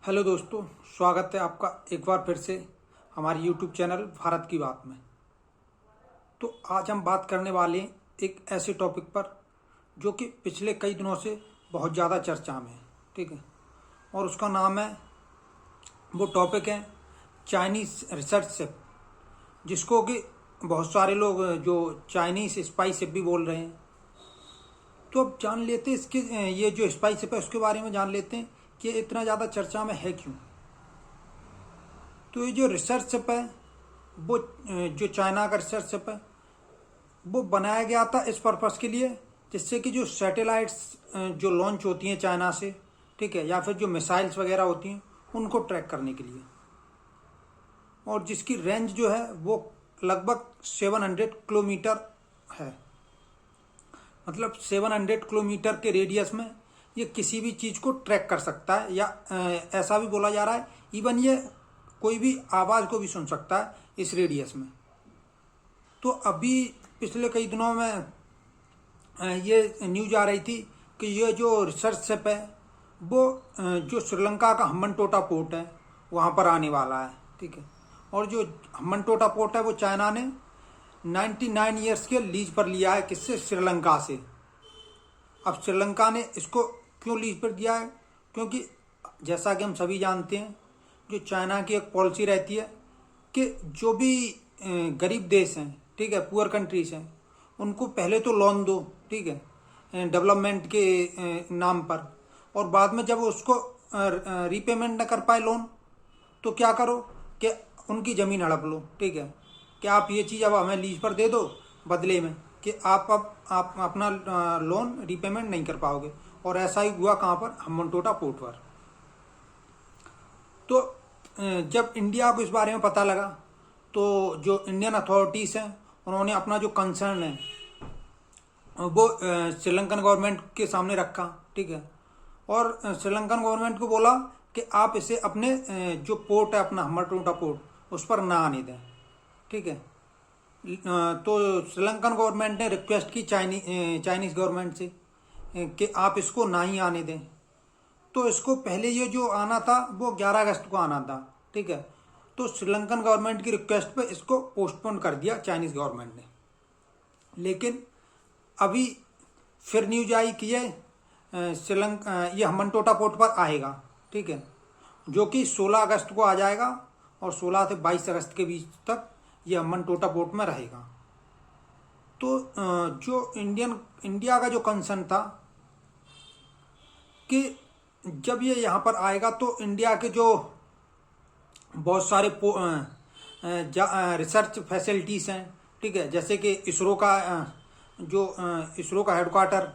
Hello दोस्तों, स्वागत है आपका एक बार फिर से हमारे यूट्यूब चैनल भारत की बात में। तो आज हम बात करने वाले हैं एक ऐसे टॉपिक पर जो कि पिछले कई दिनों से बहुत ज़्यादा चर्चा में है। ठीक है, और उसका नाम है, वो टॉपिक है चाइनीज़ रिसर्च शिप, जिसको कि बहुत सारे लोग जो चाइनीज़ स्पाई शिप भी बोल रहे हैं। तो अब जान लेते हैं इसके ये जो स्पाई शिप है उसके बारे में जान लेते हैं कि इतना ज़्यादा चर्चा में है क्यों। तो ये जो रिसर्च शिप है वो जो चाइना का रिसर्च शिप है वो बनाया गया था इस पर्पस के लिए, जिससे कि जो सैटेलाइट्स जो लॉन्च होती हैं चाइना से, ठीक है, या फिर जो मिसाइल्स वगैरह होती हैं उनको ट्रैक करने के लिए, और जिसकी रेंज जो है वो लगभग 700 किलोमीटर है। मतलब 700 किलोमीटर के रेडियस में ये किसी भी चीज़ को ट्रैक कर सकता है, या ऐसा भी बोला जा रहा है इवन ये कोई भी आवाज़ को भी सुन सकता है इस रेडियस में। तो अभी पिछले कई दिनों में ये न्यूज आ रही थी कि ये जो रिसर्च शिप है वो जो श्रीलंका का हम्बनटोटा पोर्ट है वहाँ पर आने वाला है। ठीक है, और जो हम्बनटोटा पोर्ट है वो चाइना ने 99 ईयर्स के लीज पर लिया है, किससे? श्रीलंका से। अब श्रीलंका ने इसको क्यों लीज पर दिया है? क्योंकि जैसा कि हम सभी जानते हैं, जो चाइना की एक पॉलिसी रहती है कि जो भी गरीब देश हैं, ठीक है, पुअर कंट्रीज हैं, उनको पहले तो लोन दो, ठीक है, डेवलपमेंट के नाम पर, और बाद में जब उसको रीपेमेंट न कर पाए लोन तो क्या करो कि उनकी ज़मीन हड़प लो। ठीक है, कि आप ये चीज़ अब हमें लीज पर दे दो बदले में कि आप अपना लोन रीपेमेंट नहीं कर पाओगे। और ऐसा ही हुआ कहाँ पर? हम्बनटोटा पोर्ट पर। तो जब इंडिया को इस बारे में पता लगा तो जो इंडियन अथॉरिटीज़ हैं उन्होंने अपना जो कंसर्न है वो श्रीलंकन गवर्नमेंट के सामने रखा। ठीक है, और श्रीलंकन गवर्नमेंट को बोला कि आप इसे अपने जो पोर्ट है अपना हम्बनटोटा पोर्ट उस पर ना आने दें। ठीक है, तो श्रीलंकन गवर्नमेंट ने रिक्वेस्ट की चाइनीज़ गवर्नमेंट से कि आप इसको ना ही आने दें। तो इसको पहले ये जो आना था वो 11 अगस्त को आना था। ठीक है, तो श्रीलंकन गवर्नमेंट की रिक्वेस्ट पे इसको पोस्टपोन कर दिया चाइनीज़ गवर्नमेंट ने। लेकिन अभी फिर न्यूज आई कि ये ये हम्बनटोटा पोर्ट पर आएगा। ठीक है, जो कि 16 अगस्त को आ जाएगा और 16 से 22 अगस्त के बीच तक ये हम्बनटोटा पोर्ट में रहेगा। तो जो इंडिया का जो कंसर्न था कि जब ये यहाँ पर आएगा तो इंडिया के जो बहुत सारे रिसर्च फैसिलिटीज़ हैं, ठीक है, जैसे कि इसरो का हेडक्वार्टर,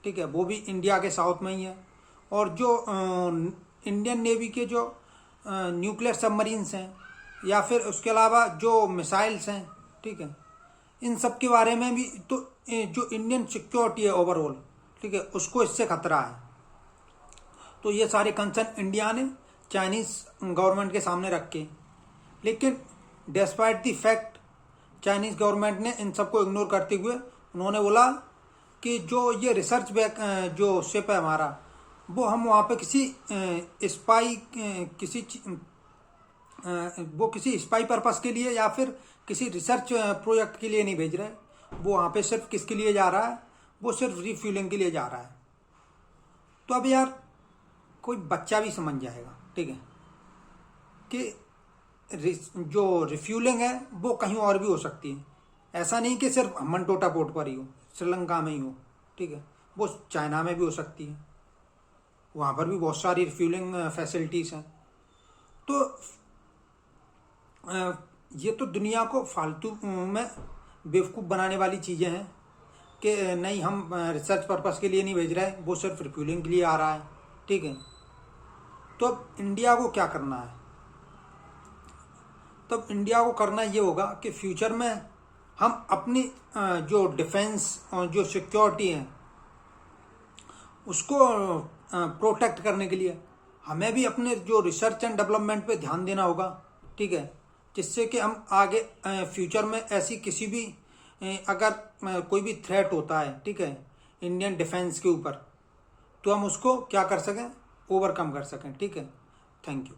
ठीक है, वो भी इंडिया के साउथ में ही है। और जो इंडियन नेवी के जो न्यूक्लियर सबमरीन्स हैं, या फिर उसके अलावा जो मिसाइल्स हैं, ठीक है, इन सब के बारे में भी तो जो इंडियन सिक्योरिटी है ओवरऑल, ठीक है, उसको इससे खतरा है। तो ये सारे कंसर्न इंडिया ने चाइनीज़ गवर्नमेंट के सामने रखे। लेकिन despite the fact Chinese government ने इन सबको इग्नोर करते हुए उन्होंने बोला कि जो ये रिसर्च जो शिप है हमारा, वो हम वहाँ पे किसी स्पाई पर्पस के लिए या फिर किसी रिसर्च प्रोजेक्ट के लिए नहीं भेज रहे। वो वहाँ पे सिर्फ किसके लिए जा रहा है? वो सिर्फ रिफ्यूलिंग के लिए जा रहा है। तो अब यार कोई बच्चा भी समझ जाएगा, ठीक है, कि जो रिफ्यूलिंग है वो कहीं और भी हो सकती है। ऐसा नहीं कि सिर्फ हम्बनटोटा पोर्ट पर ही हो, श्रीलंका में ही हो, ठीक है, वो चाइना में भी हो सकती है। वहाँ पर भी बहुत सारी रिफ्यूलिंग फैसिलिटीज़ हैं। तो ये तो दुनिया को फालतू में बेवकूफ़ बनाने वाली चीज़ें हैं कि नहीं, हम रिसर्च पर्पस के लिए नहीं भेज रहे, वो सिर्फ रिफ्यूलिंग के लिए आ रहा है। ठीक है, तो अब इंडिया को क्या करना है? तब इंडिया को करना ये होगा कि फ्यूचर में हम अपनी जो डिफेंस और जो सिक्योरिटी है उसको प्रोटेक्ट करने के लिए हमें भी अपने जो रिसर्च एंड डेवलपमेंट पे ध्यान देना होगा। ठीक है, जिससे कि हम आगे फ्यूचर में ऐसी किसी भी अगर कोई भी थ्रेट होता है, ठीक है, इंडियन डिफेंस के ऊपर, तो हम उसको क्या कर सकें? ओवरकम कर सकें। ठीक है, थैंक यू।